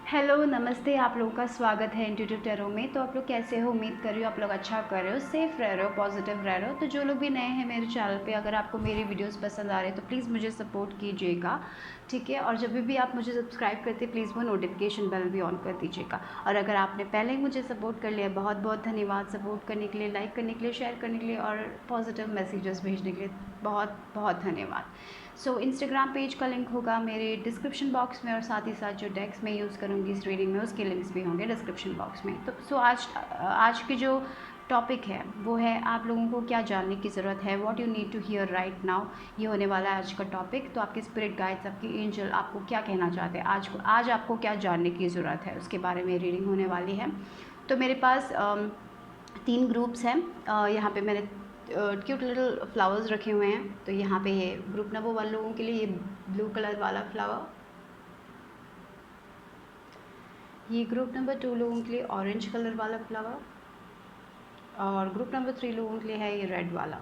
Hello नमस्ते, आप लोगों का स्वागत है इंट्यूटिव टैरो में। तो आप लोग कैसे हो? उम्मीद कर रही हो आप लोग अच्छा कर रहे हो, सेफ़ रह रहे हो, पॉजिटिव रह रहे हो। तो जो लोग भी नए हैं मेरे चैनल पे, अगर आपको मेरी वीडियोस पसंद आ रहे हैं तो प्लीज़ मुझे सपोर्ट कीजिएगा, ठीक है। और जब भी आप मुझे सब्सक्राइब करते हैं प्लीज़ वो नोटिफिकेशन बेल भी ऑन कर दीजिएगा। और अगर आपने पहले ही मुझे सपोर्ट कर लिया, बहुत बहुत धन्यवाद सपोर्ट करने के लिए, लाइक करने के लिए, शेयर करने के लिए और पॉजिटिव मैसेजेस भेजने के लिए बहुत बहुत धन्यवाद। सो इंस्टाग्राम पेज का लिंक होगा मेरे डिस्क्रिप्शन बॉक्स में, और साथ ही साथ जो टेक्स्ट मैं यूज़ करूँगी इस रीडिंग में उसके लिंक्स भी होंगे डिस्क्रिप्शन बॉक्स में। तो आज की जो टॉपिक है वो है आप लोगों को क्या जानने की ज़रूरत है, what you need to hear right now. ये होने वाला है आज का टॉपिक। तो आपके स्पिरिट गाइड्स, आपकी एंजल आपको क्या कहना चाहते हैं आज आपको क्या जानने की ज़रूरत है, उसके बारे में रीडिंग होने वाली है। तो मेरे पास 3 ग्रुप्स हैं। यहाँ पे मैंने क्यूट लिटिल फ्लावर्स रखे हुए हैं। तो यहाँ पे ये ग्रुप नंबर 1 लोगों के लिए ये ब्लू कलर वाला फ्लावर, ये ग्रुप नंबर 2 लोगों के लिए ऑरेंज कलर वाला फ्लावर, और ग्रुप नंबर 3 लोगों के लिए है ये रेड वाला।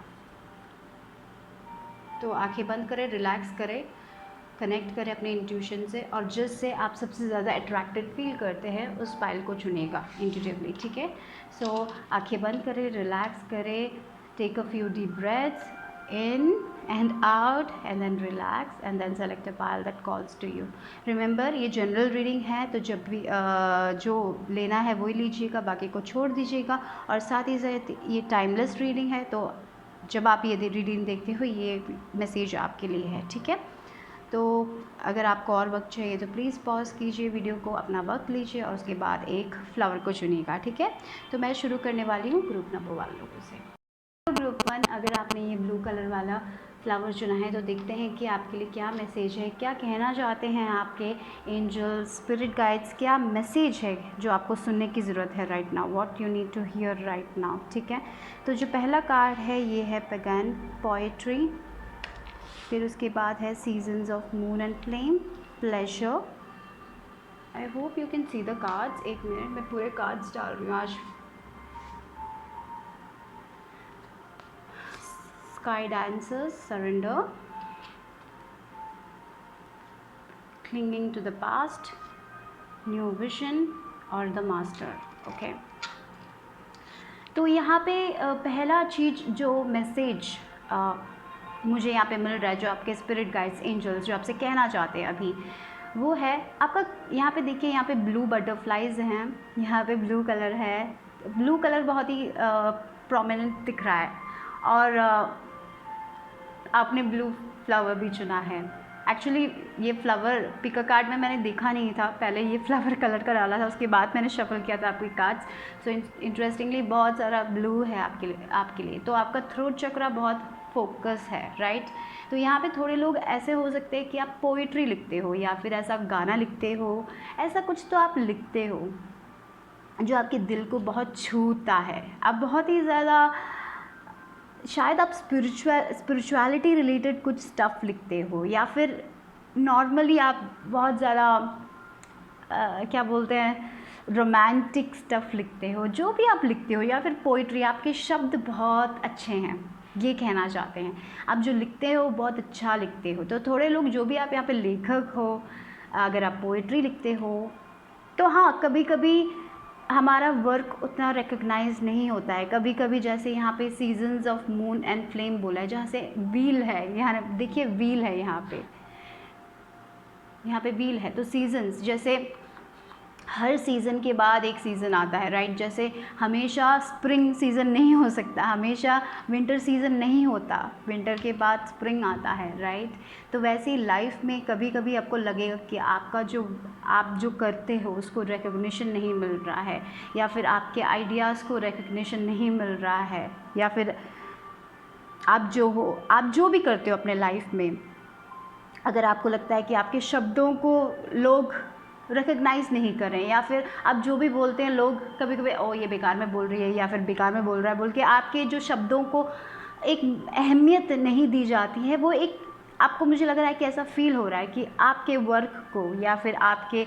तो आंखें बंद करें, रिलैक्स करें, कनेक्ट करें अपने इंट्यूशन से, और जिससे आप सबसे ज़्यादा अट्रैक्टेड फील करते हैं उस पाइल को चुनिएगा इंट्यूटिवली, ठीक है। सो आंखें बंद करें, रिलैक्स करें, take a few deep breaths in and out and then relax and then select a pile that calls to you. Remember ये जनरल रीडिंग है, तो जब भी जो लेना है वही लीजिएगा, बाकी को छोड़ दीजिएगा। और साथ ही साथ ये टाइमलेस रीडिंग है, तो जब आप ये रीडिंग देखते हो ये मैसेज आपके लिए है, ठीक है। तो अगर आपको और वक्त चाहिए तो प्लीज़ पॉज कीजिए वीडियो को, अपना वक्त लीजिए और उसके बाद एक फ्लावर को चुनिएगा, ठीक है। तो मैं शुरू करने वाली हूँ ग्रुप नंबर 1 लोगों से। ग्रुप 1, अगर आपने ये ब्लू कलर वाला फ्लावर चुना है तो देखते हैं कि आपके लिए क्या मैसेज है, क्या कहना चाहते हैं आपके एंजल्स, स्पिरिट गाइड्स, क्या मैसेज है जो आपको सुनने की ज़रूरत है right now, what you need to hear right now, ठीक है। तो जो पहला कार्ड है ये है पैगन पोएट्री, फिर उसके बाद है seasons of moon and flame, pleasure. I hope you can see the cards. एक मिनट, मैं पूरे कार्ड्स डाल रही हूँ आज। Sky Dancers, Surrender, Clinging to the Past, New Vision और The Master, ओके। तो यहाँ पे पहला चीज़ जो मैसेज मुझे यहाँ पे मिल रहा है, जो आपके स्पिरिट गाइड्स, एंजल्स जो आपसे कहना चाहते हैं अभी, वो है आपका। यहाँ पे देखिए, यहाँ पे ब्लू बटरफ्लाइज हैं, यहाँ पे ब्लू कलर है। ब्लू कलर बहुत ही प्रोमिनेंट दिख रहा है, और आपने ब्लू फ्लावर भी चुना है। एक्चुअली ये फ्लावर पिक कार्ड में मैंने देखा नहीं था, पहले ये फ्लावर कलर का डाला था, उसके बाद मैंने शफल किया था आपके कार्ड्स। सो इंटरेस्टिंगली बहुत सारा ब्लू है आपके लिए। तो आपका थ्रोट चक्रा बहुत फोकस है, राइट। तो यहाँ पे थोड़े लोग ऐसे हो सकते हैं कि आप पोइट्री लिखते हो या फिर ऐसा गाना लिखते हो, ऐसा कुछ तो आप लिखते हो जो आपके दिल को बहुत छूता है। आप बहुत ही ज़्यादा, शायद आप स्पिरिचुअलिटी रिलेटेड कुछ स्टफ़ लिखते हो, या फिर नॉर्मली आप बहुत ज़्यादा क्या बोलते हैं, रोमांटिक स्टफ़ लिखते हो, जो भी आप लिखते हो, या फिर पोइट्री। आपके शब्द बहुत अच्छे हैं, ये कहना चाहते हैं। आप जो लिखते हो बहुत अच्छा लिखते हो। तो थोड़े लोग, जो भी आप यहाँ पे लेखक हो, अगर आप पोइट्री लिखते हो तो हाँ, कभी कभी हमारा वर्क उतना रिकग्नाइज नहीं होता है। कभी कभी जैसे यहाँ पे seasons of moon and flame बोला है, जहाँ से व्हील है, यहाँ देखिए व्हील है, यहाँ पे व्हील है। तो सीजन्स, जैसे हर सीज़न के बाद एक सीज़न आता है, राइट। जैसे हमेशा स्प्रिंग सीज़न नहीं हो सकता, हमेशा विंटर सीज़न नहीं होता, विंटर के बाद स्प्रिंग आता है, राइट। तो वैसे ही लाइफ में कभी कभी आपको लगेगा कि आप जो करते हो उसको रिकग्निशन नहीं मिल रहा है, या फिर आपके आइडियाज़ को रिकग्निशन नहीं मिल रहा है, या फिर आप जो भी करते हो अपने लाइफ में, अगर आपको लगता है कि आपके शब्दों को लोग रिकग्नाइज़ नहीं कर रहे हैं, या फिर आप जो भी बोलते हैं लोग कभी कभी ओ ये बेकार में बोल रही है, या फिर बेकार में बोल रहा है बोल के आपके जो शब्दों को एक अहमियत नहीं दी जाती है, वो एक आपको, मुझे लग रहा है कि ऐसा फील हो रहा है कि आपके वर्क को, या फिर आपके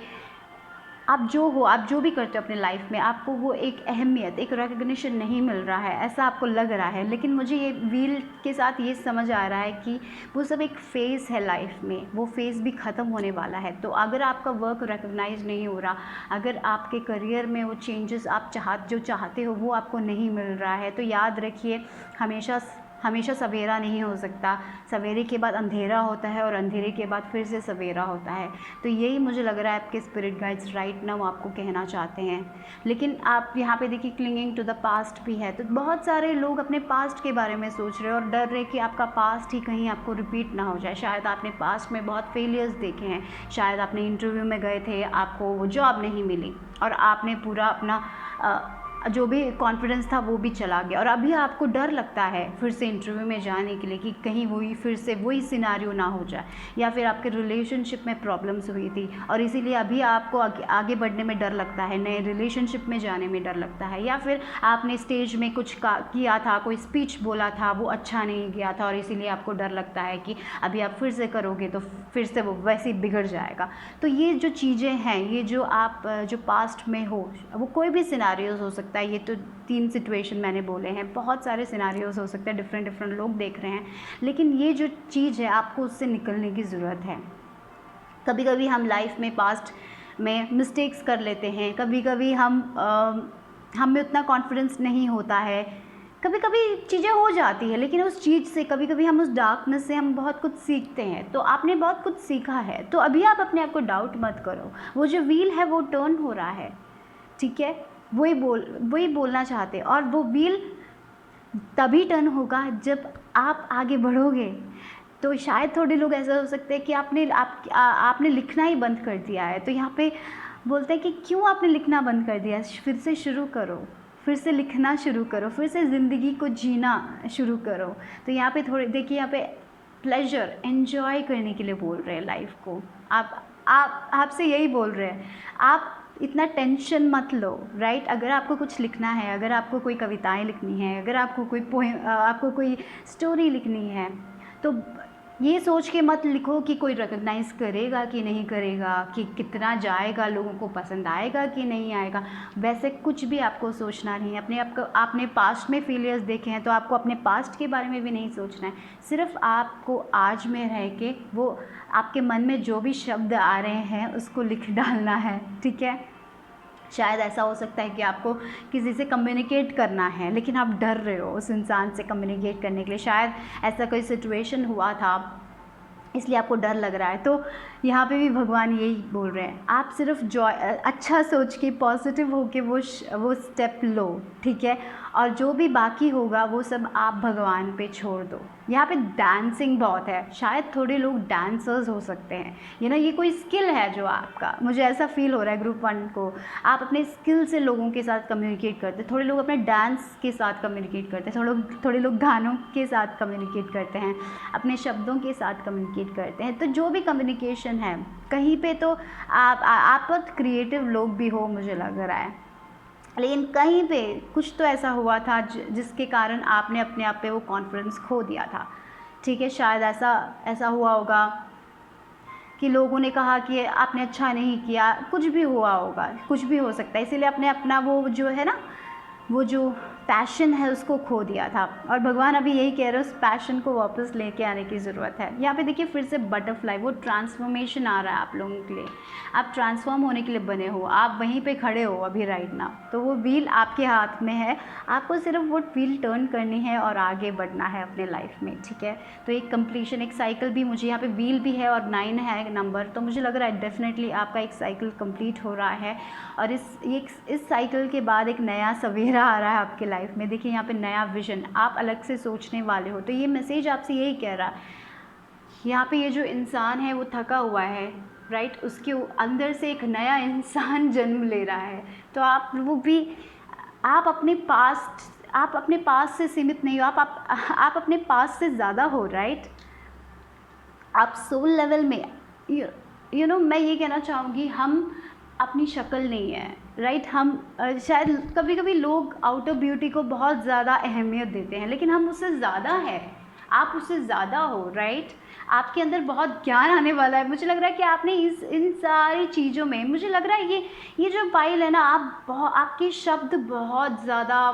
आप जो हो, आप जो भी करते हो अपने लाइफ में, आपको वो एक अहमियत, एक रिकग्निशन नहीं मिल रहा है, ऐसा आपको लग रहा है। लेकिन मुझे ये व्हील के साथ ये समझ आ रहा है कि वो सब एक फ़ेज़ है लाइफ में, वो फ़ेज़ भी ख़त्म होने वाला है। तो अगर आपका वर्क रिकग्नाइज नहीं हो रहा, अगर आपके करियर में वो चेंजेस आप जो चाहते हो वो आपको नहीं मिल रहा है, तो याद रखिए हमेशा सवेरा नहीं हो सकता। सवेरे के बाद अंधेरा होता है और अंधेरे के बाद फिर से सवेरा होता है। तो यही मुझे लग रहा है आपके स्पिरिट गाइड्स राइट नाउ आपको कहना चाहते हैं। लेकिन आप यहाँ पे देखिए क्लिंगिंग टू द पास्ट भी है, तो बहुत सारे लोग अपने पास्ट के बारे में सोच रहे हैं और डर रहे कि आपका पास्ट ही कहीं आपको रिपीट ना हो जाए। शायद आपने पास्ट में बहुत फेलियर्स देखे हैं, शायद आपने इंटरव्यू में गए थे, आपको वो जॉब नहीं मिली और आपने पूरा अपना जो भी कॉन्फिडेंस था वो भी चला गया और अभी आपको डर लगता है फिर से इंटरव्यू में जाने के लिए कि कहीं वही फिर से वही सिनारियो ना हो जाए, या फिर आपके रिलेशनशिप में प्रॉब्लम्स हुई थी और इसीलिए अभी आपको आगे बढ़ने में डर लगता है, नए रिलेशनशिप में जाने में डर लगता है, या फिर आपने स्टेज में कुछ किया था, कोई स्पीच बोला था, वो अच्छा नहीं गया था और इसीलिए आपको डर लगता है कि अभी आप फिर से करोगे तो फिर से वो वैसे ही बिगड़ जाएगा। तो ये जो चीज़ें हैं, ये जो आप जो पास्ट में हो, वो कोई भी सिनारियोज हो सकता है। ये तो 3 सिचुएशन मैंने बोले हैं, बहुत सारे सिनारियोज हो सकते हैं, डिफरेंट लोग देख रहे हैं, लेकिन ये जो चीज़ है आपको उससे निकलने की ज़रूरत है। कभी कभी हम लाइफ में पास्ट में मिस्टेक्स कर लेते हैं, कभी कभी हम में उतना कॉन्फिडेंस नहीं होता है, कभी कभी चीज़ें हो जाती है, लेकिन उस चीज़ से कभी कभी हम उस डार्कनेस से हम बहुत कुछ सीखते हैं। तो आपने बहुत कुछ सीखा है, तो अभी आप अपने आप को डाउट मत करो, वो जो व्हील है वो टर्न हो रहा है, ठीक है, वही बोलना चाहते। और वो व्हील तभी टर्न होगा जब आप आगे बढ़ोगे। तो शायद थोड़े लोग ऐसा हो सकते हैं कि आपने लिखना ही बंद कर दिया है, तो यहाँ पे बोलते हैं कि क्यों आपने लिखना बंद कर दिया, फिर से शुरू करो, फिर से लिखना शुरू करो, फिर से ज़िंदगी को जीना शुरू करो। तो यहाँ पे थोड़े देखिए, यहाँ पे प्लेजर एंजॉय करने के लिए बोल रहे हैं लाइफ को। आपसे यही बोल रहे हैं, आप इतना टेंशन मत लो, राइट। अगर आपको कुछ लिखना है, अगर आपको कोई कविताएं लिखनी है, अगर आपको आपको कोई स्टोरी लिखनी है, तो ये सोच के मत लिखो कि कोई रिकॉग्नाइज़ करेगा कि नहीं करेगा, कि कितना जाएगा, लोगों को पसंद आएगा कि नहीं आएगा, वैसे कुछ भी आपको सोचना नहीं है। आपने पास्ट में फेलियर्स देखे हैं तो आपको अपने पास्ट के बारे में भी नहीं सोचना है, सिर्फ आपको आज में रह के वो आपके मन में जो भी शब्द आ रहे हैं उसको लिख डालना है, ठीक है। शायद ऐसा हो सकता है कि आपको किसी से कम्युनिकेट करना है, लेकिन आप डर रहे हो उस इंसान से कम्युनिकेट करने के लिए, शायद ऐसा कोई सिचुएशन हुआ था इसलिए आपको डर लग रहा है। तो यहाँ पे भी भगवान यही बोल रहे हैं, आप सिर्फ अच्छा सोच के पॉजिटिव होके वो स्टेप लो, ठीक है। और जो भी बाकी होगा वो सब आप भगवान पे छोड़ दो। यहाँ पे डांसिंग बहुत है, शायद थोड़े लोग डांसर्स हो सकते हैं, ये कोई स्किल है जो आपका, मुझे ऐसा फील हो रहा है ग्रुप 1 को, आप अपने स्किल से लोगों के साथ कम्युनिकेट करते हैं। थोड़े लोग अपने डांस के साथ कम्युनिकेट करते हैं, थोड़े लोग गानों के साथ कम्युनिकेट करते हैं, अपने शब्दों के साथ कम्युनिकेट करते हैं। तो जो भी कम्युनिकेशन है कहीं पे, तो आप बहुत क्रिएटिव लोग भी हो मुझे लग रहा है, लेकिन कहीं पे कुछ तो ऐसा हुआ था जिसके कारण आपने अपने आप पे वो कॉन्फिडेंस खो दिया था, ठीक है। शायद ऐसा हुआ होगा कि लोगों ने कहा कि आपने अच्छा नहीं किया, कुछ भी हुआ होगा, कुछ भी हो सकता है, इसीलिए आपने अपना वो जो है ना, वो जो पैशन है उसको खो दिया था। और भगवान अभी यही कह रहे हैं, उस पैशन को वापस लेके आने की ज़रूरत है। यहाँ पे देखिए फिर से बटरफ्लाई, वो ट्रांसफॉर्मेशन आ रहा है आप लोगों के लिए, आप ट्रांसफॉर्म होने के लिए बने हो, आप वहीं पे खड़े हो अभी राइट नाउ। तो वो व्हील आपके हाथ में है, आपको सिर्फ वो व्हील टर्न करनी है और आगे बढ़ना है अपने लाइफ में, ठीक है। तो एक कंप्लीशन, एक साइकिल भी, मुझे यहाँ पे व्हील भी है और 9 है नंबर, तो मुझे लग रहा है डेफिनेटली आपका एक साइकिल कंप्लीट हो रहा है और इस साइकिल के बाद एक नया सवेरा आ रहा है आपके लाइफ में। देखिए यहाँ पे नया विजन, आप अलग से सोचने वाले हो। तो ये मैसेज आपसे यही कह रहा है, यहाँ पे ये जो इंसान है वो थका हुआ है, राइट, उसके अंदर से एक नया इंसान जन्म ले रहा है। तो आप अपने पास से सीमित नहीं हो, आप अपने पास से ज़्यादा हो, राइट। आप सोल लेवल में मैं ये कहना चाहूँगी, हम अपनी शक्ल नहीं है, राइट। हम शायद कभी कभी लोग आउटर ब्यूटी को बहुत ज़्यादा अहमियत देते हैं, लेकिन हम उससे ज़्यादा है, आप उससे ज़्यादा हो, राइट। आपके अंदर बहुत ज्ञान आने वाला है। मुझे लग रहा है कि आपने इन सारी चीज़ों में, मुझे लग रहा है ये जो फाइल है ना, आपके शब्द बहुत ज़्यादा,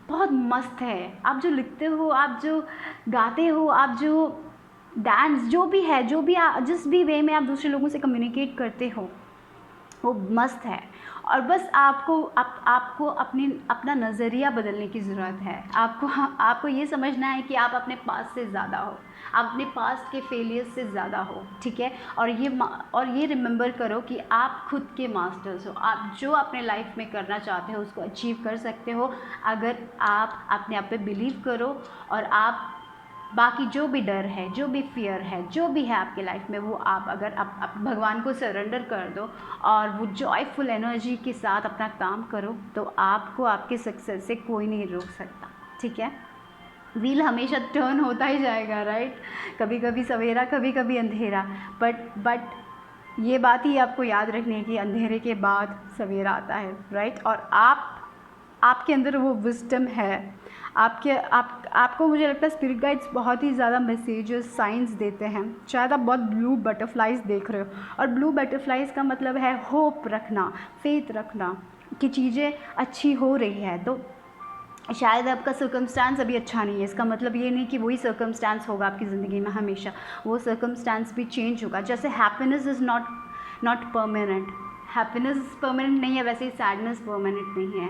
बहुत मस्त है। आप जो लिखते हो, आप जो गाते हो, आप जो डांस, जो भी है, जिस भी वे में आप दूसरे लोगों से कम्युनिकेट करते हो, वो मस्त है। और बस आपको अपना नज़रिया बदलने की ज़रूरत है। आपको ये समझना है कि आप अपने पास से ज़्यादा हो, आप अपने पास्ट के फेलियर्स से ज़्यादा हो, ठीक है। और ये रिमेंबर करो कि आप खुद के मास्टर्स हो। आप जो अपने लाइफ में करना चाहते हो उसको अचीव कर सकते हो, अगर आप अपने आप पे बिलीव करो और आप बाकी जो भी डर है, जो भी फियर है, जो भी है आपके लाइफ में, वो आप अगर आप भगवान को सरेंडर कर दो और वो जॉयफुल एनर्जी के साथ अपना काम करो, तो आपको आपके सक्सेस से कोई नहीं रोक सकता, ठीक है। व्हील हमेशा टर्न होता ही जाएगा, राइट। कभी कभी सवेरा, कभी कभी अंधेरा, बट ये बात ही आपको याद रखनी है कि अंधेरे के बाद सवेरा आता है, राइट। और आपके अंदर वो विजडम है। आपको मुझे लगता है स्पिरिट गाइड्स बहुत ही ज़्यादा मैसेजेस, साइंस देते हैं। शायद आप बहुत ब्लू बटरफ्लाइज देख रहे हो, और ब्लू बटरफ्लाइज का मतलब है होप रखना, फेथ रखना कि चीज़ें अच्छी हो रही है। तो शायद आपका सर्कमस्टांस अभी अच्छा नहीं है, इसका मतलब ये नहीं कि वही सर्कमस्टांस होगा आपकी ज़िंदगी में हमेशा। वो सर्कमस्टांस भी चेंज होगा। जैसे happiness is not permanent, happiness permanent नहीं है, वैसे ही सैडनेस परमानेंट नहीं है,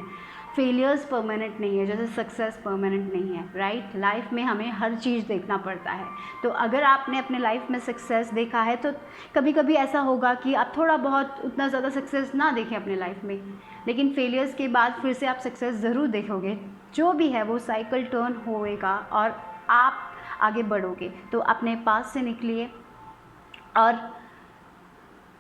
फेलियर्स परमानेंट नहीं है, जैसे सक्सेस परमानेंट नहीं है, राइट। लाइफ में हमें हर चीज़ देखना पड़ता है। तो अगर आपने अपने लाइफ में सक्सेस देखा है, तो कभी कभी ऐसा होगा कि आप थोड़ा बहुत उतना ज़्यादा सक्सेस ना देखें अपने लाइफ में, लेकिन फेलियर्स के बाद फिर से आप सक्सेस ज़रूर देखोगे। जो भी है वो साइकिल टर्न होएगा और आप आगे बढ़ोगे। तो अपने पास से निकलिए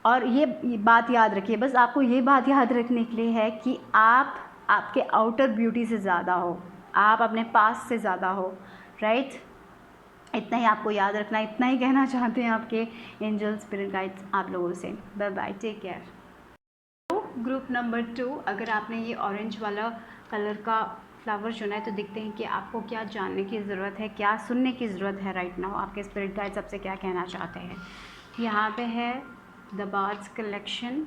और ये बात याद रखिए, बस आपको ये बात याद रखने के लिए है कि आप आपके आउटर ब्यूटी से ज़्यादा हो, आप अपने पास से ज़्यादा हो, राइट। इतना ही आपको याद रखना, इतना ही कहना चाहते हैं आपके एंजल स्पिरिट गाइड्स आप लोगों से। Bye bye, take care. Group number 2, अगर आपने ये ऑरेंज वाला कलर का फ्लावर चुना है, तो देखते हैं कि आपको क्या जानने की ज़रूरत है, क्या सुनने की ज़रूरत है राइट नाउ, आपके स्पिरिट गाइड्स आपसे क्या कहना चाहते हैं। यहाँ पे है the bards collection,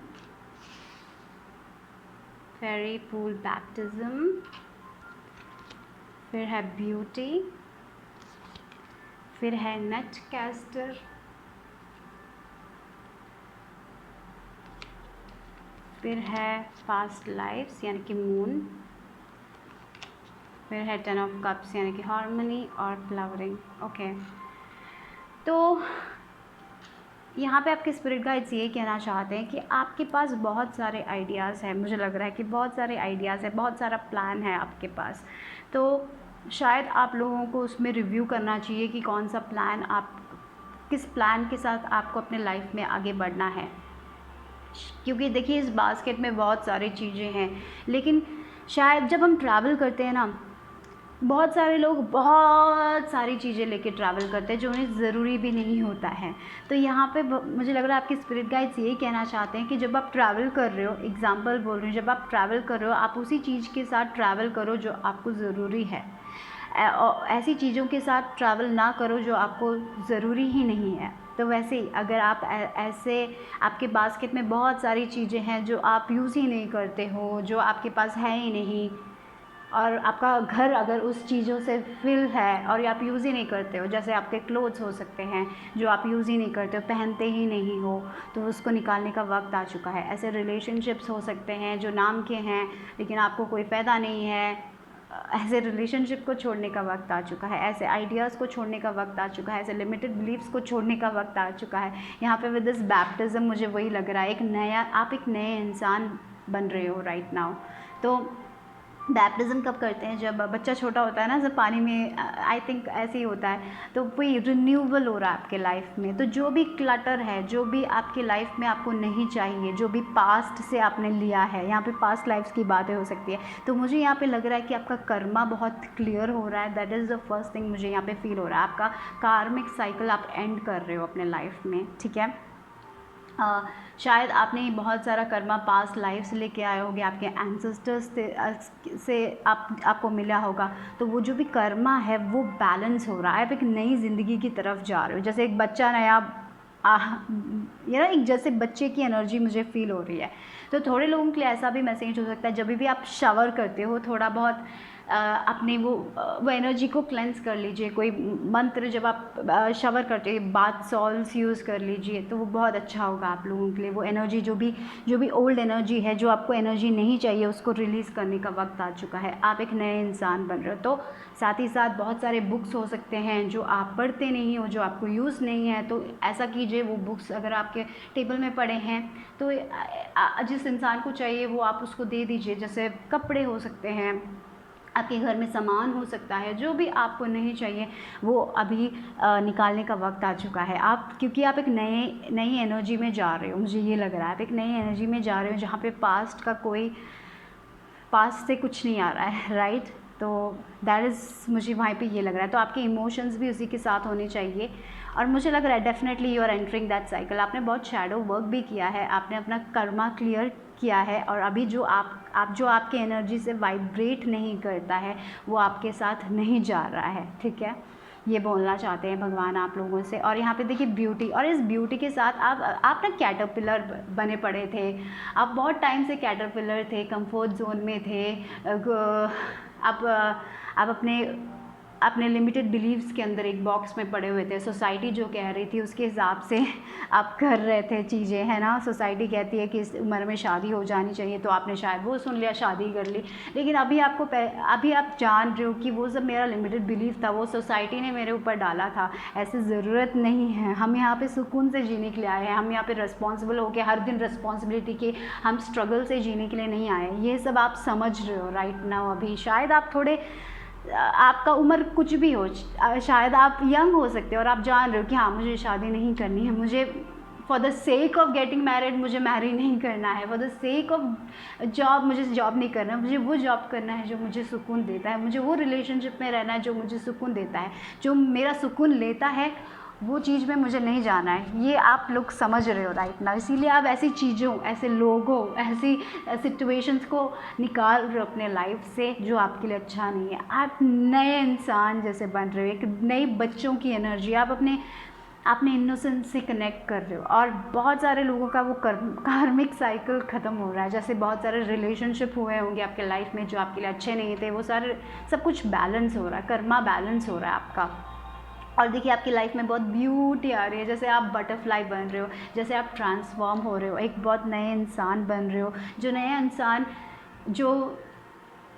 fairy pool baptism, फिर है ब्यूटी, फिर है नट कैस्टर, फिर है पास्ट लाइफ्स यानी कि मून, फिर है 10 ऑफ कप्स यानी कि हार्मनी और फ्लावरिंग। ओके, तो यहाँ पे आपके स्पिरिट गाइड्स ये कहना चाहते हैं कि आपके पास बहुत सारे आइडियाज़ हैं। मुझे लग रहा है कि बहुत सारे आइडियाज़ हैं, बहुत सारा प्लान है आपके पास। तो शायद आप लोगों को उसमें रिव्यू करना चाहिए कि कौन सा प्लान, आप किस प्लान के साथ आपको अपने लाइफ में आगे बढ़ना है। क्योंकि देखिए, इस बास्केट में बहुत सारी चीज़ें हैं, लेकिन शायद जब हम ट्रैवल करते हैं ना, बहुत सारे लोग बहुत सारी चीज़ें लेके ट्रैवल करते हैं जो उन्हें ज़रूरी भी नहीं होता है। तो यहाँ पे मुझे लग रहा है आपके स्पिरिट गाइड्स यही कहना चाहते हैं कि जब आप ट्रैवल कर रहे हो, एग्जांपल बोल रही हूँ, जब आप ट्रैवल कर रहे हो, आप उसी चीज़ के साथ ट्रैवल करो जो आपको ज़रूरी है। ऐसी चीज़ों के साथ ट्रैवल ना करो जो आपको ज़रूरी ही नहीं है। तो वैसे ही अगर आप ऐसे, आपके बास्केट में बहुत सारी चीज़ें हैं जो आप यूज़ ही नहीं करते हो, जो आपके पास है ही नहीं, और आपका घर अगर उस चीज़ों से फिल है और आप यूज़ ही नहीं करते हो, जैसे आपके क्लोथ्स हो सकते हैं जो आप यूज़ ही नहीं करते हो, पहनते ही नहीं हो, तो उसको निकालने का वक्त आ चुका है। ऐसे रिलेशनशिप्स हो सकते हैं जो नाम के हैं लेकिन आपको कोई फ़ायदा नहीं है, ऐसे रिलेशनशिप को छोड़ने का वक्त आ चुका है, ऐसे आइडियाज़ को छोड़ने का वक्त आ चुका है, ऐसे लिमिटेड बिलीव्स को छोड़ने का वक्त आ चुका है। यहाँ पे विद दिस बैप्टिज्म मुझे वही लग रहा है, आप एक नए इंसान बन रहे हो राइट नाउ। तो बैप्टिज्म कब करते हैं? जब बच्चा छोटा होता है ना, जब पानी में, आई थिंक ऐसे ही होता है, तो वही रिन्यूअल हो रहा है आपके लाइफ में। तो जो भी क्लटर है, जो भी आपकी लाइफ में आपको नहीं चाहिए, जो भी पास्ट से आपने लिया है, यहाँ पे पास्ट लाइफ्स की बातें हो सकती है, तो मुझे यहाँ पे लग रहा है कि आपका कर्मा बहुत क्लियर हो रहा है। That is the first thing मुझे यहाँ पे फील हो रहा है। आपका कार्मिक साइकिल आप एंड कर रहे हो अपने लाइफ में, ठीक है। शायद आपने बहुत सारा कर्मा पास्ट लाइफ से लेके आए होंगे, आपके एंसेस्टर्स से आपको मिला होगा। तो वो जो भी कर्मा है वो बैलेंस हो रहा है, आप एक नई ज़िंदगी की तरफ जा रहे हो। जैसे एक बच्चा नया ये ना, एक जैसे बच्चे की एनर्जी मुझे फील हो रही है। तो थोड़े लोगों के लिए ऐसा भी मैसेज हो सकता है, जब भी आप शावर करते हो थोड़ा बहुत अपने वो एनर्जी को क्लेंस कर लीजिए। कोई मंत्र जब आप शावर करते हो, बाथ सॉल्ट्स यूज़ कर लीजिए, तो वो बहुत अच्छा होगा आप लोगों के लिए। वो एनर्जी जो भी ओल्ड एनर्जी है, जो आपको एनर्जी नहीं चाहिए, उसको रिलीज़ करने का वक्त आ चुका है। आप एक नए इंसान बन रहे हो। तो साथ ही साथ बहुत सारे बुक्स हो सकते हैं जो आप पढ़ते नहीं हो, जो आपको यूज़ नहीं है, तो ऐसा कीजिए, वो बुक्स अगर आपके टेबल में पड़े हैं तो जिस इंसान को चाहिए वो आप उसको दे दीजिए। जैसे कपड़े हो सकते हैं, आपके घर में सामान हो सकता है, जो भी आपको नहीं चाहिए वो अभी निकालने का वक्त आ चुका है। आप क्योंकि आप एक नई एनर्जी में जा रहे हो, मुझे ये लग रहा है आप एक नई एनर्जी में जा रहे हो जहाँ पे पास्ट से कुछ नहीं आ रहा है, राइट। तो दैट इज़, मुझे वहाँ पे ये लग रहा है। तो आपके इमोशंस भी उसी के साथ होने चाहिए। और मुझे लग रहा है definitely you are entering that cycle. आपने बहुत शैडो वर्क भी किया है, आपने अपना कर्मा क्लियर किया है, और अभी जो जो आपके एनर्जी से वाइब्रेट नहीं करता है वो आपके साथ नहीं जा रहा है, ठीक है। ये बोलना चाहते हैं भगवान आप लोगों से। और यहाँ पे देखिए ब्यूटी, और इस ब्यूटी के साथ आप ना कैटरपिलर बने पड़े थे। आप बहुत टाइम से कैटरपिलर थे, कंफर्ट जोन में थे। आप अपने लिमिटेड बिलीव्स के अंदर एक बॉक्स में पड़े हुए थे। सोसाइटी जो कह रही थी उसके हिसाब से आप कर रहे थे चीज़ें, है ना। सोसाइटी कहती है कि इस उम्र में शादी हो जानी चाहिए, तो आपने शायद वो सुन लिया, शादी कर ली। लेकिन अभी आप जान रहे हो कि वो सब मेरा लिमिटेड बिलीव था, वो सोसाइटी ने मेरे ऊपर डाला था। ऐसी ज़रूरत नहीं है। हम यहाँ पे सुकून से जीने के लिए आए हैं। हम यहाँ पे रिस्पॉन्सिबल होकर हर दिन रिस्पॉन्सिबिलिटी के, हम स्ट्रगल से जीने के लिए नहीं आए। ये सब आप समझ रहे हो राइट नाउ। अभी शायद आप थोड़े, आपका उम्र कुछ भी हो, शायद आप यंग हो सकते हो और आप जान रहे हो कि हाँ मुझे शादी नहीं करनी है, मुझे for the sake of getting married मुझे मैरी नहीं करना है, for the sake of job मुझे जॉब नहीं करना है, मुझे वो जॉब करना है जो मुझे सुकून देता है, मुझे वो रिलेशनशिप में रहना है जो मुझे सुकून देता है, जो मेरा सुकून लेता है वो चीज़ में मुझे नहीं जाना है। ये आप लोग समझ रहे हो राइट ना। इसीलिए आप ऐसी चीज़ों, ऐसे लोगों, ऐसी सिचुएशंस को निकाल रहे हो अपने लाइफ से जो आपके लिए अच्छा नहीं है। आप नए इंसान जैसे बन रहे हो, एक नई बच्चों की एनर्जी, आप अपने इनोसेंस से कनेक्ट कर रहे हो। और बहुत सारे लोगों का वो कार्मिक साइकिल ख़त्म हो रहा है। जैसे बहुत सारे रिलेशनशिप हुए होंगे आपके लाइफ में जो आपके लिए अच्छे नहीं थे, वो सारे सब कुछ बैलेंस हो रहा है, कर्मा बैलेंस हो रहा है आपका। और देखिए आपकी लाइफ में बहुत ब्यूटी आ रही है, जैसे आप बटरफ्लाई बन रहे हो, जैसे आप ट्रांसफॉर्म हो रहे हो, एक बहुत नए इंसान बन रहे हो, जो नया इंसान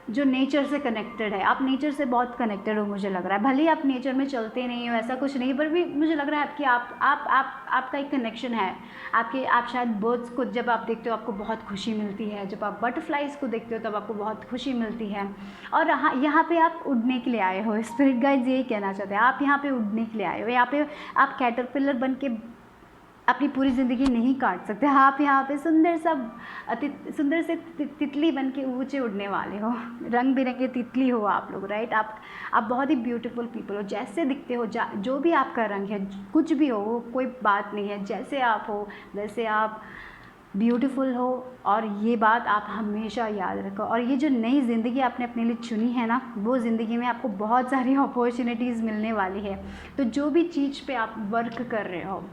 जो नेचर से कनेक्टेड है। आप नेचर से बहुत कनेक्टेड हो मुझे लग रहा है। भले ही आप नेचर में चलते नहीं हो, ऐसा कुछ नहीं, पर भी मुझे लग रहा है कि आपका एक कनेक्शन है। आप शायद बर्ड्स को जब आप देखते हो आपको बहुत खुशी मिलती है, जब आप बटरफ्लाइज को देखते हो तब आपको बहुत खुशी मिलती है। और यहाँ पे आप उड़ने के लिए आए हो। स्पिरिट गाइड्स यही कहना चाहते हैं, आप यहाँ पे उड़ने के लिए आए हो। यहाँ पे आप कैटरपिलर बन के अपनी पूरी ज़िंदगी नहीं काट सकते। आप यहाँ पे सुंदर से तितली बन के ऊँचे उड़ने वाले हो, रंग बिरंगे तितली हो आप लोग, राइट। आप बहुत ही ब्यूटीफुल पीपल हो, जैसे दिखते हो, जो भी आपका रंग है, कुछ भी हो, वो कोई बात नहीं है। जैसे आप हो वैसे आप ब्यूटीफुल हो, और ये बात आप हमेशा याद रखो। और ये जो नई ज़िंदगी आपने अपने लिए चुनी है ना, वो ज़िंदगी में आपको बहुत सारी अपॉर्चुनिटीज़ मिलने वाली है। तो जो भी चीज़ पे आप वर्क कर रहे हो,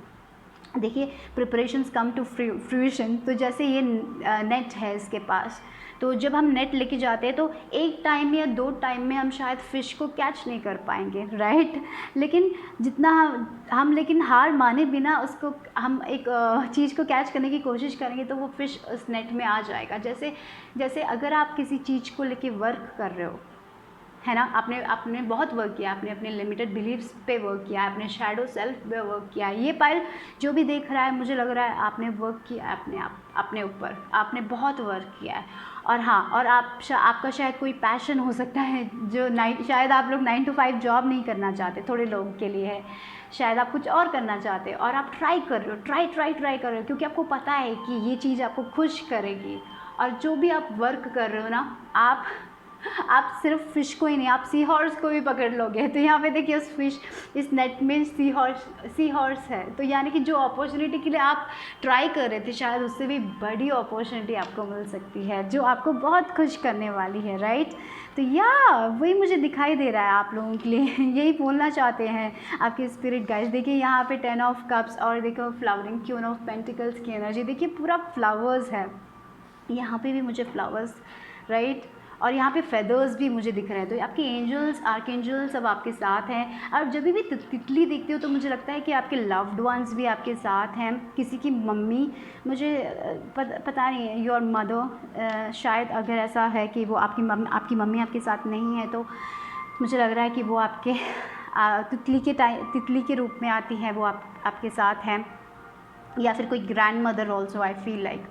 देखिए प्रिपरेशंस कम टू फ्रूशन। तो जैसे ये नेट है इसके पास, तो जब हम नेट लेके जाते हैं तो एक टाइम या 2 टाइम में हम शायद फ़िश को कैच नहीं कर पाएंगे, राइट। लेकिन जितना हम लेकिन हार माने बिना उसको हम एक चीज़ को कैच करने की कोशिश करेंगे तो वो फ़िश उस नेट में आ जाएगा। जैसे अगर आप किसी चीज़ को लेके वर्क कर रहे हो, है ना, आपने बहुत वर्क किया, आपने अपने लिमिटेड बिलीव्स पे वर्क किया, आपने शैडो सेल्फ पे वर्क किया। ये पाइल जो भी देख रहा है, मुझे लग रहा है आपने वर्क किया अपने ऊपर, आपने बहुत वर्क किया है। और हाँ, और आपका शायद कोई पैशन हो सकता है जो शायद आप लोग 9 to 5 जॉब नहीं करना चाहते, थोड़े लोगों के लिए है, शायद आप कुछ और करना चाहते हो और आप ट्राई कर रहे हो, ट्राई कर रहे हो, क्योंकि आपको पता है कि ये चीज़ आपको खुश करेगी। और जो भी आप वर्क कर रहे हो ना, आप सिर्फ फ़िश को ही नहीं, आप सी हॉर्स को भी पकड़ लोगे। तो यहाँ पे देखिए उस फिश, इस नेट में सी हॉर्स है। तो यानी कि जो अपॉर्चुनिटी के लिए आप ट्राई कर रहे थे, शायद उससे भी बड़ी अपॉर्चुनिटी आपको मिल सकती है जो आपको बहुत खुश करने वाली है, राइट। तो वही मुझे दिखाई दे रहा है आप लोगों के लिए। यही बोलना चाहते हैं आपके स्पिरिट गाइड्स। देखिए यहाँ पे 10 ऑफ कप्स और देखो फ्लावरिंग, क्वीन ऑफ पेंटिकल्स की एनर्जी, देखिए पूरा फ्लावर्स है। यहाँ पे भी मुझे फ्लावर्स, राइट, और यहाँ पे फेदर्स भी मुझे दिख रहे हैं। तो आपके एंजल्स, आर्कएंजल सब आपके साथ हैं। और जब भी तितली देखते हो तो मुझे लगता है कि आपके लव्ड वंस भी आपके साथ हैं। किसी की मम्मी, मुझे पता नहीं है, योर मदर, शायद अगर ऐसा है कि वो आपकी मम्मी आपके साथ नहीं है, तो मुझे लग रहा है कि वो आपके तितली के रूप में आती है, वो आपके साथ हैं। या फिर कोई grand mother also, I feel like.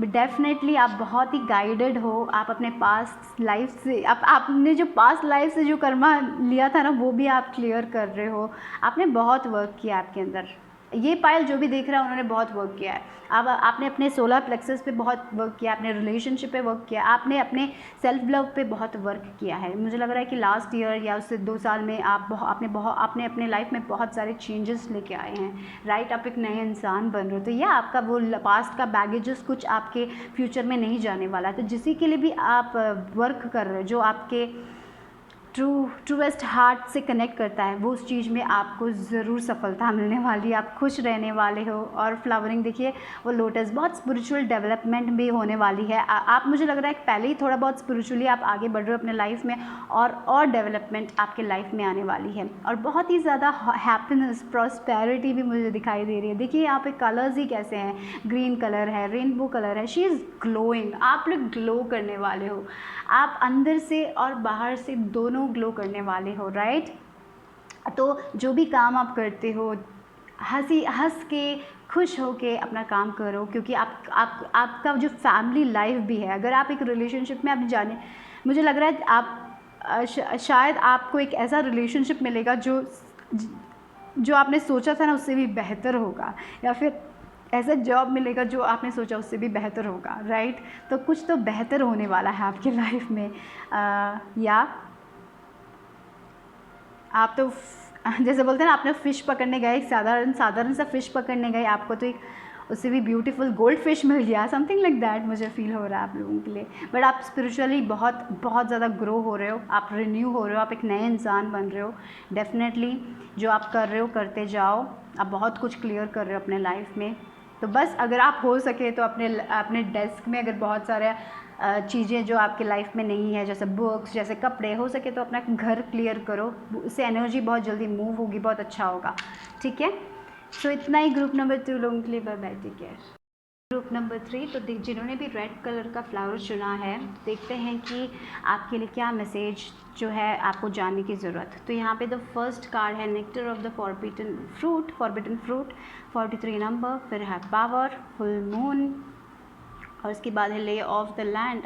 But definitely आप बहुत ही गाइडेड हो। आप अपने पास्ट लाइफ से, आपने जो पास्ट लाइफ से जो कर्मा लिया था ना, वो भी आप क्लियर कर रहे हो। आपने बहुत वर्क किया आपके अंदर। ये पायल जो भी देख रहा है उन्होंने बहुत वर्क किया है। अब आपने अपने सोलर प्लेक्सस पे बहुत वर्क किया, आपने रिलेशनशिप पे वर्क किया, आपने अपने सेल्फ लव पे बहुत वर्क किया है। मुझे लग रहा है कि लास्ट ईयर या उससे 2 साल में आपने अपने लाइफ में बहुत सारे चेंजेस लेके आए हैं, राइट। आप एक नए इंसान बन रहे हो। तो यह आपका वो पास्ट का बैगेजेस कुछ आपके फ्यूचर में नहीं जाने वाला है। तो जिसी के लिए भी आप वर्क कर रहे हो, जो आपके ट्रूएस्ट हार्ट से कनेक्ट करता है, वो उस चीज़ में आपको ज़रूर सफलता मिलने वाली है। आप खुश रहने वाले हो। और फ्लावरिंग देखिए, वो लोटस, बहुत स्पिरिचुअल डेवलपमेंट भी होने वाली है। आप, मुझे लग रहा है कि पहले ही थोड़ा बहुत स्पिरिचुअली आप आगे बढ़ रहे हो अपने लाइफ में, और डेवलपमेंट आपके लाइफ में आने वाली है। और बहुत ही ज़्यादा हैप्पीनेस, प्रॉस्पेरिटी भी मुझे दिखाई दे रही है। देखिए यहाँ पे कलर्स ही कैसे हैं, ग्रीन कलर है, रेनबो कलर है, शी इज़ ग्लोइंग। आप लोग ग्लो करने वाले हो। आप अंदर से और बाहर से दोनों ग्लो करने वाले हो, राइट। तो जो भी काम आप करते हो, हंस के, खुश हो के अपना काम करो। क्योंकि आपका जो फैमिली लाइफ भी है, अगर आप एक रिलेशनशिप में आप जाने, मुझे लग रहा है आप शायद आपको एक ऐसा रिलेशनशिप मिलेगा जो आपने सोचा था ना, उससे भी बेहतर होगा। या फिर ऐसा जॉब मिलेगा जो आपने सोचा उससे भी बेहतर होगा, राइट। तो कुछ तो बेहतर होने वाला है आपके लाइफ में। या आप तो जैसे बोलते हैं ना, आपने फ़िश पकड़ने गए, एक साधारण सा फ़िश पकड़ने गए, आपको तो एक उससे भी ब्यूटीफुल गोल्ड फिश मिल गया, समथिंग लाइक दैट मुझे फील हो रहा है आप लोगों के लिए। बट आप स्पिरिचुअली बहुत बहुत ज़्यादा ग्रो हो रहे हो, आप रिन्यू हो रहे हो, आप एक नए इंसान बन रहे हो। डेफिनेटली जो आप कर रहे हो करते जाओ, आप बहुत कुछ क्लियर कर रहे हो अपने लाइफ में। तो बस अगर आप हो सके तो अपने डेस्क में अगर बहुत सारे चीज़ें जो आपके लाइफ में नहीं है, जैसे बुक्स, जैसे कपड़े, हो सके तो अपना घर क्लियर करो, उससे एनर्जी बहुत जल्दी मूव होगी, बहुत अच्छा होगा, ठीक है। सो इतना ही ग्रुप नंबर 2 लोगों के लिए। Bye bye, take care. Group number 3, तो जिन्होंने भी रेड कलर का फ्लावर चुना है, देखते हैं कि आपके लिए क्या मैसेज जो है आपको जानने की ज़रूरत। तो यहाँ पे द फर्स्ट कार्ड है nectar of the forbidden fruit 43 number. फिर है पावर, फुल मून, और उसके बाद है lay off the land,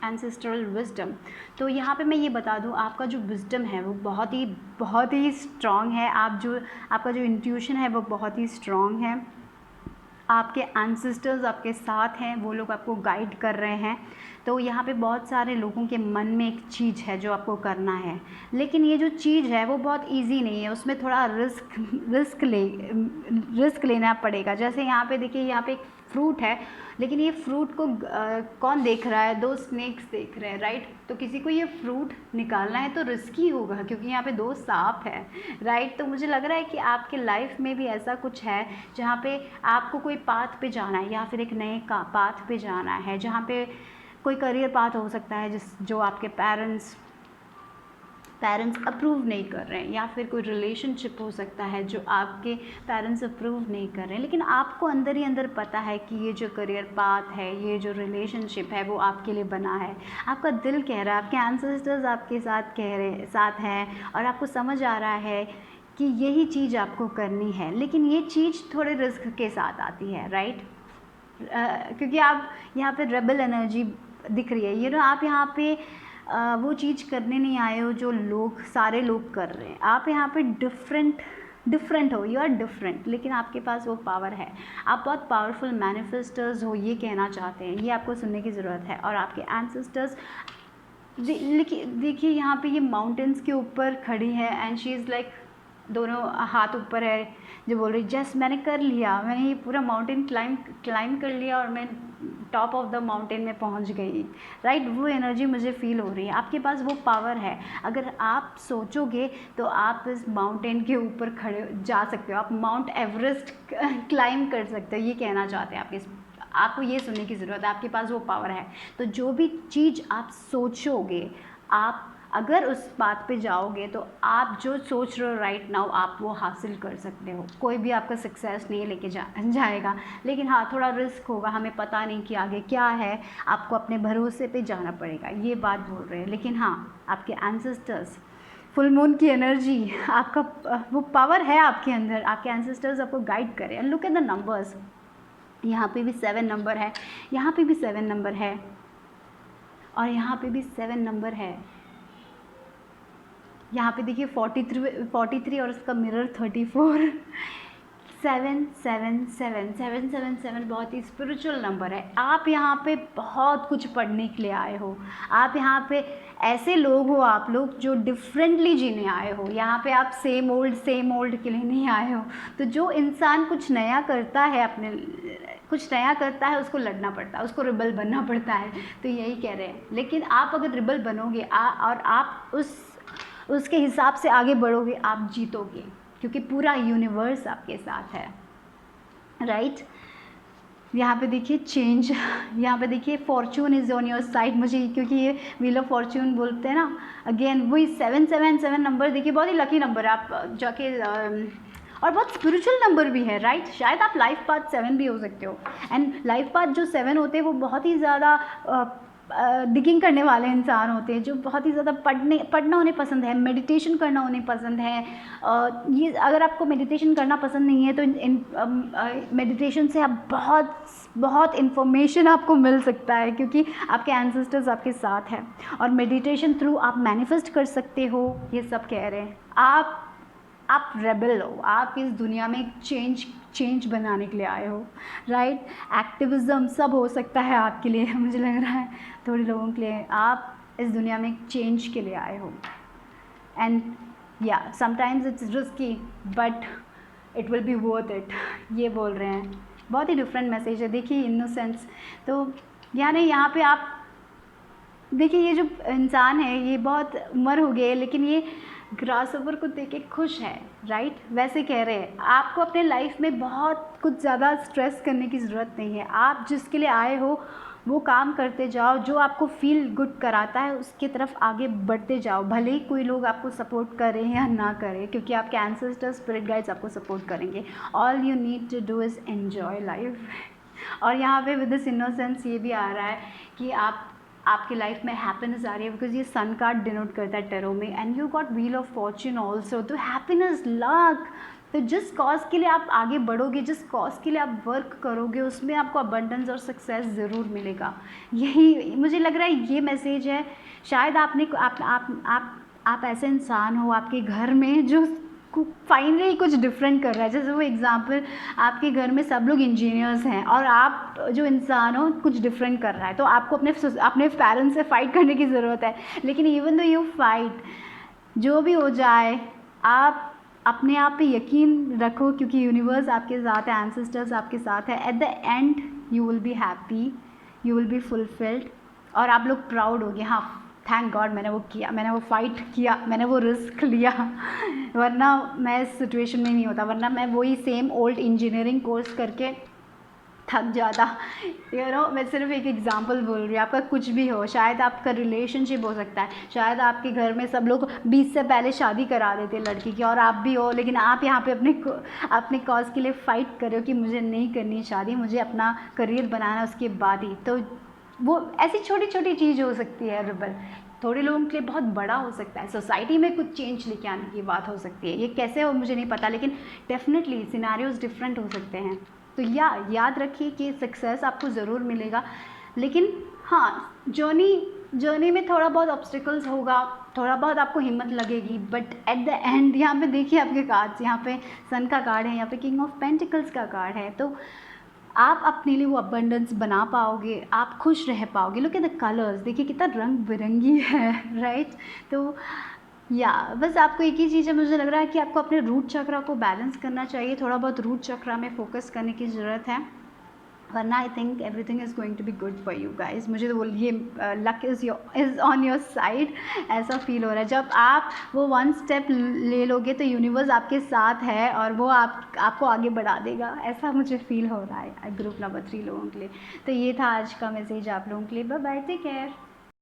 ancestral wisdom. तो यहाँ पे मैं ये बता दूँ, आपका जो विजडम है वो बहुत ही स्ट्रॉन्ग है। आपका जो इंट्यूशन है वो बहुत ही स्ट्रॉन्ग है। आपके एंसेस्टर्स आपके साथ हैं, वो लोग आपको गाइड कर रहे हैं। तो यहाँ पे बहुत सारे लोगों के मन में एक चीज़ है जो आपको करना है, लेकिन ये जो चीज़ है वो बहुत इजी नहीं है, उसमें थोड़ा रिस्क लेना पड़ेगा। जैसे यहाँ पे देखिए, यहाँ पे एक फ्रूट है, लेकिन ये फ्रूट को कौन देख रहा है? 2 स्नेक्स देख रहे हैं, राइट। तो किसी को ये फ्रूट निकालना है तो रिस्की होगा, क्योंकि यहाँ पे 2 सांप है, राइट। तो मुझे लग रहा है कि आपके लाइफ में भी ऐसा कुछ है जहाँ पे आपको कोई पाथ पे जाना है, या फिर एक नए का पाथ पे जाना है, जहाँ पे कोई करियर पाथ हो सकता है जो आपके पेरेंट्स अप्रूव नहीं कर रहे हैं, या फिर कोई रिलेशनशिप हो सकता है जो आपके पेरेंट्स अप्रूव नहीं कर रहे हैं, लेकिन आपको अंदर ही अंदर पता है कि ये जो करियर पाथ है, ये जो रिलेशनशिप है, वो आपके लिए बना है। आपका दिल कह रहा है, आपके एंसेस्टर्स आपके साथ हैं, और आपको समझ आ रहा है कि यही चीज़ आपको करनी है, लेकिन ये चीज़ थोड़े रिस्क के साथ आती है, राइट। क्योंकि आप यहाँ पे रेबल एनर्जी दिख रही है, आप यहाँ पे वो चीज़ करने नहीं आए हो जो सारे लोग कर रहे हैं। आप यहाँ पे डिफरेंट हो, यू आर डिफरेंट, लेकिन आपके पास वो पावर है। आप बहुत पावरफुल मैनिफेस्टर्स हो, ये कहना चाहते हैं, ये आपको सुनने की ज़रूरत है। और आपके एंसेस्टर्स देखिए यहाँ पे ये माउंटेन्स के ऊपर खड़ी है एंड शी इज़ लाइक दोनों हाथ ऊपर है, जो बोल रही जस्ट मैंने कर लिया, मैंने ये पूरा माउंटेन क्लाइम कर लिया और मैं टॉप ऑफ द माउंटेन में पहुंच गई, राइट। वो एनर्जी मुझे फील हो रही है, आपके पास वो पावर है। अगर आप सोचोगे तो आप इस माउंटेन के ऊपर खड़े जा सकते हो, आप माउंट एवरेस्ट क्लाइम कर सकते हो, ये कहना चाहते हैं आपको ये सुनने की ज़रूरत है, आपके पास वो पावर है। तो जो भी चीज़ आप सोचोगे, आप अगर उस बात पे जाओगे तो आप जो सोच रहे हो राइट नाउ आप वो हासिल कर सकते हो। कोई भी आपका सक्सेस नहीं लेके जाएगा, लेकिन हाँ थोड़ा रिस्क होगा, हमें पता नहीं कि आगे क्या है, आपको अपने भरोसे पे जाना पड़ेगा, ये बात बोल रहे हैं। लेकिन हाँ आपके एंसेस्टर्स, फुल मून की एनर्जी, आपका वो पावर है आपके अंदर, आपके एंसेस्टर्स आपको गाइड करें। And look at the numbers, यहाँ पे भी 7 नंबर है, यहाँ पे भी 7 नंबर है, और यहाँ पे भी 7 नंबर है। यहाँ पे देखिए 43 और उसका मिरर 34। 777 बहुत ही स्पिरिचुअल नंबर है। आप यहाँ पे बहुत कुछ पढ़ने के लिए आए हो, आप यहाँ पे ऐसे लोग हो, आप लोग जो डिफरेंटली जीने आए हो। यहाँ पे आप सेम ओल्ड के लिए नहीं आए हो। तो जो इंसान कुछ नया करता है, उसको लड़ना पड़ता है, उसको रिबल बनना पड़ता है, तो यही कह रहे हैं। लेकिन आप अगर रिबल बनोगे और आप उसके हिसाब से आगे बढ़ोगे, आप जीतोगे, क्योंकि पूरा यूनिवर्स आपके साथ है, राइट। यहाँ पे देखिए चेंज, यहाँ पे देखिए Fortune is on your side. मुझे क्योंकि ये व्हील ऑफ फॉर्चून बोलते हैं ना, अगेन वही 777 नंबर देखिए, बहुत ही लकी नंबर है। आप जाके और बहुत स्पिरिचुअल नंबर भी है, राइट। शायद आप लाइफ पाथ 7 भी हो सकते हो। एंड लाइफ पाथ जो 7 होते हैं वो बहुत ही ज़्यादा डिगिंग करने वाले इंसान होते हैं, जो बहुत ही ज़्यादा पढ़ना उन्हें पसंद है, मेडिटेशन करना उन्हें पसंद है। ये अगर आपको मेडिटेशन करना पसंद नहीं है तो मेडिटेशन से आप बहुत इन्फॉर्मेशन आपको मिल सकता है, क्योंकि आपके एंसेस्टर्स आपके साथ हैं। और मेडिटेशन थ्रू आप मैनिफेस्ट कर सकते हो, ये सब कह रहे हैं। आप रेबल हो, आप इस दुनिया में चेंज बनाने के लिए आए हो, राइट। एक्टिविज़म सब हो सकता है आपके लिए, मुझे लग रहा है थोड़े लोगों के लिए। आप इस दुनिया में चेंज के लिए आए हो। एंड या sometimes it's risky but it will be worth it, ये बोल रहे हैं। बहुत ही डिफरेंट मैसेज है। देखिए इनोसेंस, तो यानी यहाँ पे आप देखिए ये जो इंसान है ये बहुत उम्र हो गई है, लेकिन ये ग्रास ओवर को देख के खुश है, राइट। वैसे कह रहे हैं आपको अपने लाइफ में बहुत कुछ ज़्यादा स्ट्रेस करने की ज़रूरत नहीं है। आप जिसके लिए आए हो वो काम करते जाओ, जो आपको फील गुड कराता है उसकी तरफ आगे बढ़ते जाओ, भले ही कोई लोग आपको सपोर्ट करें या ना करें, क्योंकि आपके एंसेस्टर्स, स्पिरिट गाइड्स आपको सपोर्ट करेंगे। All you need to do is enjoy life. और यहाँ पे विद दिस इनोसेंस ये भी आ रहा है कि आपकी लाइफ में हैप्पीनेस आ रही है, बिकॉज ये सन कार्ड डिनोट करता है टैरो में। And you got wheel of Fortune also, तो हैप्पीनेस, लक। तो जिस कॉज के लिए आप आगे बढ़ोगे, जिस कॉज के लिए आप वर्क करोगे, उसमें आपको अबंडेंस और सक्सेस ज़रूर मिलेगा। यही मुझे लग रहा है ये मैसेज है। शायद आप ऐसे इंसान हो आपके घर में जो फाइनली कुछ डिफरेंट कर रहा है। जैसे वो एग्जांपल, आपके घर में सब लोग इंजीनियर्स हैं और आप जो इंसान हो कुछ डिफरेंट कर रहा है, तो आपको अपने पेरेंट्स से फाइट करने की ज़रूरत है। लेकिन इवन दो यू फाइट, जो भी हो जाए, आप अपने आप पे यकीन रखो, क्योंकि यूनिवर्स आपके साथ है, एंसेस्टर्स आपके साथ है। At the end you will be happy, you will be fulfilled, और आप लोग प्राउड होगे, हाँ थैंक गॉड मैंने वो किया, मैंने वो फाइट किया, मैंने वो रिस्क लिया, वरना मैं इस सिचुएशन में नहीं होता, वरना मैं वही सेम ओल्ड इंजीनियरिंग कोर्स करके थक जाता। मैं सिर्फ एक एग्जांपल बोल रही हूँ। आपका कुछ भी हो, शायद आपका रिलेशनशिप हो सकता है, शायद आपके घर में सब लोग 20 से पहले शादी करा देते लड़की की, और आप भी हो, लेकिन आप यहाँ पे अपने कॉज के लिए फ़ाइट कर रहे हो कि मुझे नहीं करनी शादी, मुझे अपना करियर बनाना उसके बाद ही। तो वो ऐसी छोटी छोटी चीज़ हो सकती है रिबल, थोड़े लोगों के लिए बहुत बड़ा हो सकता है, सोसाइटी में कुछ चेंज लेके आने की बात हो सकती है। ये कैसे हो मुझे नहीं पता, लेकिन डेफिनेटली सिनेरियोज डिफरेंट हो सकते हैं। तो याद रखिए कि सक्सेस आपको ज़रूर मिलेगा, लेकिन हाँ जर्नी में थोड़ा बहुत ऑब्स्टिकल्स होगा, थोड़ा बहुत आपको हिम्मत लगेगी, बट एट द एंड यहाँ पे देखिए आपके कार्ड्स, यहाँ पे सन का कार्ड है, यहाँ पे किंग ऑफ पेंटिकल्स का कार्ड है। तो आप अपने लिए वो अबंडेंस बना पाओगे, आप खुश रह पाओगे। लुक एट द कलर्स, देखिए कितना रंग बिरंगी है, राइट। तो या बस आपको एक ही चीज़ है, मुझे लग रहा है कि आपको अपने रूट चक्रा को बैलेंस करना चाहिए, थोड़ा बहुत रूट चक्रा में फोकस करने की ज़रूरत है, वरना I think everything is going to be good for you guys. मुझे तो बोलिए luck is on your side, ऐसा फील हो रहा है। जब आप वो वन स्टेप ले लोगे तो यूनिवर्स आपके साथ है और वो आपको आगे बढ़ा देगा, ऐसा मुझे फील हो रहा है ग्रुप नंबर 3 लोगों के लिए। तो ये था आज का मैसेज आप लोगों के लिए। Bye bye, take care.